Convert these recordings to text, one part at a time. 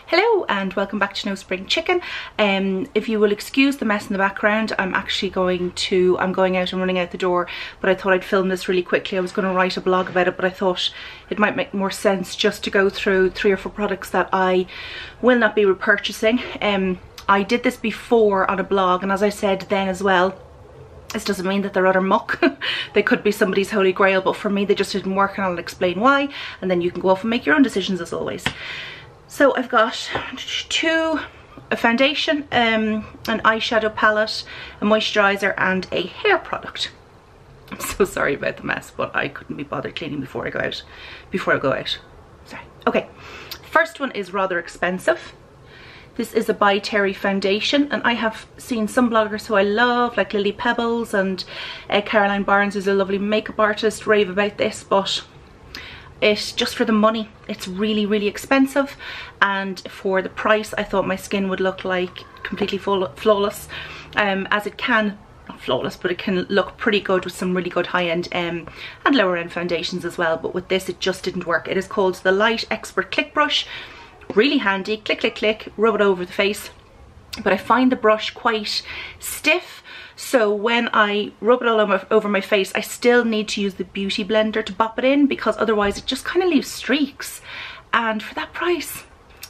Hello and welcome back to No Spring Chicken. If you will excuse the mess in the background, I'm going out and running out the door, but I thought I'd film this really quickly. I was going to write a blog about it, but I thought it might make more sense just to go through 3 or 4 products that I will not be repurchasing. I did this before on a blog, and as I said then as well, this doesn't mean that they're utter muck. They could be somebody's holy grail, but for me they just didn't work, and I'll explain why, and then you can go off and make your own decisions as always. So I've got a foundation, an eyeshadow palette, a moisturizer and a hair product. I'm so sorry about the mess, but I couldn't be bothered cleaning before I go out. Sorry. Okay, first one is rather expensive. This is a By Terry foundation, and I have seen some bloggers who I love, like Lily Pebbles and Caroline Barnes, who's a lovely makeup artist, rave about this, but it's just for the money. It's really expensive, and for the price I thought my skin would look like completely flawless, as it can, not flawless, but it can look pretty good with some really good high-end and lower-end foundations as well. But with this it just didn't work. It is called the Light Expert Click Brush. Really handy, click click click, rub it over the face, but I find the brush quite stiff, so when I rub it all over my face I still need to use the beauty blender to bop it in, because otherwise it just kind of leaves streaks, and for that price,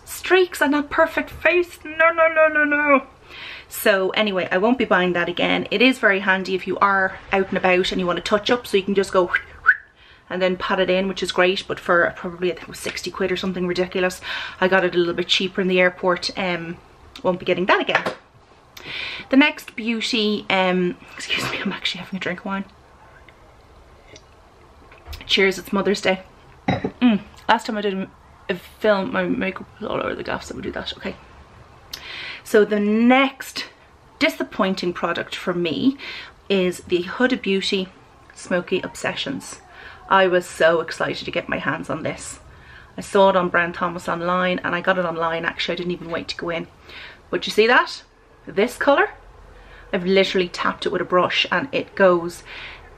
streaks on that perfect face, no. So anyway, I won't be buying that again. It is very handy if you are out and about and you want to touch up, so you can just go and then pat it in, which is great. But for probably, I think it was 60 quid or something ridiculous, I got it a little bit cheaper in the airport. Won't be getting that again. The next beauty, excuse me, I'm actually having a drink of wine. Cheers, it's Mother's Day. Last time I did a film, my makeup was all over the gaff, so we'll do that. Okay, so the next disappointing product for me is the Huda Beauty Smoky Obsessions. I was so excited to get my hands on this. I saw it on Brand Thomas online, and I got it online. Actually, I didn't even wait to go in. But you see that? This colour? I've literally tapped it with a brush and it goes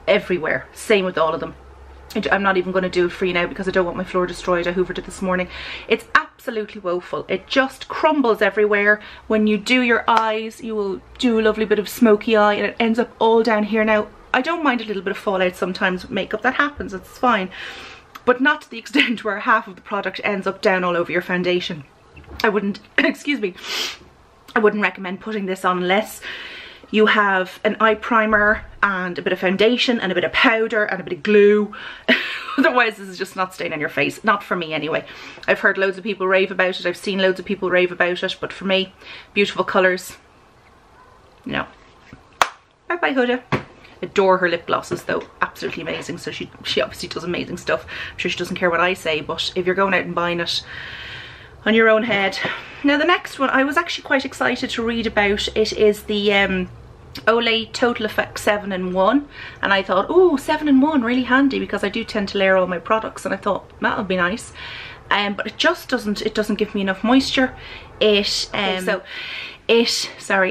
everywhere. Same with all of them. I'm not even going to do it for you now because I don't want my floor destroyed. I hoovered it this morning. It's absolutely woeful. It just crumbles everywhere. When you do your eyes, you will do a lovely bit of smoky eye, and it ends up all down here. Now, I don't mind a little bit of fallout sometimes with makeup. That happens, it's fine. But not to the extent where half of the product ends up down all over your foundation. I wouldn't, excuse me, I wouldn't recommend putting this on unless you have an eye primer and a bit of foundation and a bit of powder and a bit of glue. Otherwise this is just not staying on your face. Not for me anyway. I've heard loads of people rave about it. I've seen loads of people rave about it. But for me, beautiful colours, no. Bye bye Huda. Adore her lip glosses though, absolutely amazing. So she obviously does amazing stuff. I'm sure she doesn't care what I say, but if you're going out and buying it, on your own head. Now the next one, I was actually quite excited to read about. It is the Olay Total Effect 7-in-1, and I thought, oh, 7-in-1, really handy, because I do tend to layer all my products, and I thought that'll be nice. But it just doesn't give me enough moisture. Sorry,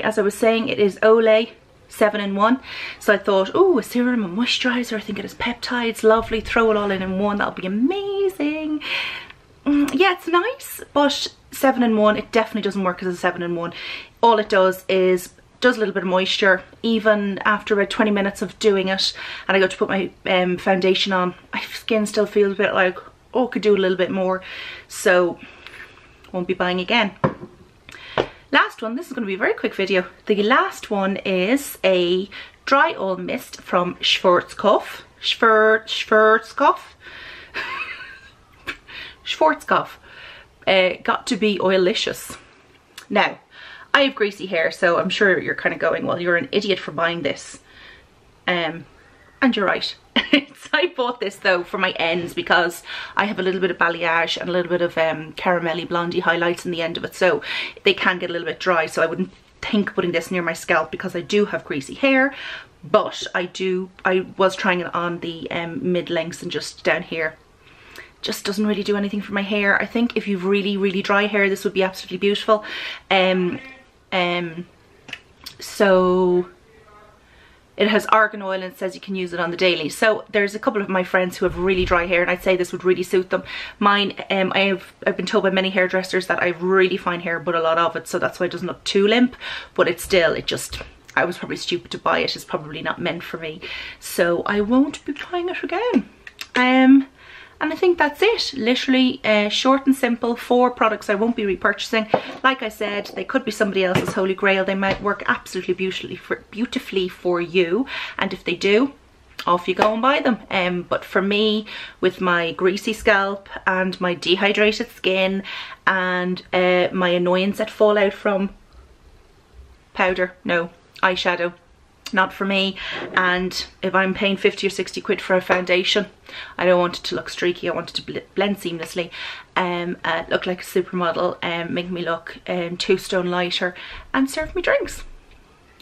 as I was saying, it is Olay 7-in-1, so I thought, oh, a serum, a moisturizer, I think it is peptides, lovely, throw it all in one, that'll be amazing. Yeah, it's nice, but 7-in-1, it definitely doesn't work as a 7-in-1. All it does is a little bit of moisture. Even after about 20 minutes of doing it, and I go to put my foundation on, my skin still feels a bit like, oh, could do a little bit more, so won't be buying again. Last one, this is going to be a very quick video. The last one is a dry oil mist from Schwarzkopf. Schwarzkopf. Got to be oilicious. Now, I have greasy hair, so I'm sure you're kind of going, well, you're an idiot for buying this. And you're right. I bought this though for my ends because I have a little bit of balayage and a little bit of caramelly blondie highlights in the end of it, so they can get a little bit dry. So I wouldn't think putting this near my scalp because I do have greasy hair, but I was trying it on the mid-lengths and just down here. Just doesn't really do anything for my hair. I think if you've really dry hair, this would be absolutely beautiful. So it has argan oil and it says you can use it on the daily. So there's a couple of my friends who have really dry hair and I'd say this would really suit them. Mine, I've been told by many hairdressers that I have really fine hair but a lot of it, so that's why it doesn't look too limp, but it's still, I was probably stupid to buy it. It's probably not meant for me, so I won't be buying it again. And I think that's it. Literally short and simple, 4 products I won't be repurchasing. Like I said, they could be somebody else's holy grail. They might work absolutely beautifully for you, and if they do, off you go and buy them. But for me, with my greasy scalp and my dehydrated skin and my annoyance at fallout from eyeshadow, not for me. And if I'm paying 50 or 60 quid for a foundation, I don't want it to look streaky. I want it to blend seamlessly, look like a supermodel, make me look 2 stone lighter, and serve me drinks.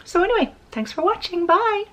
So anyway, thanks for watching. Bye.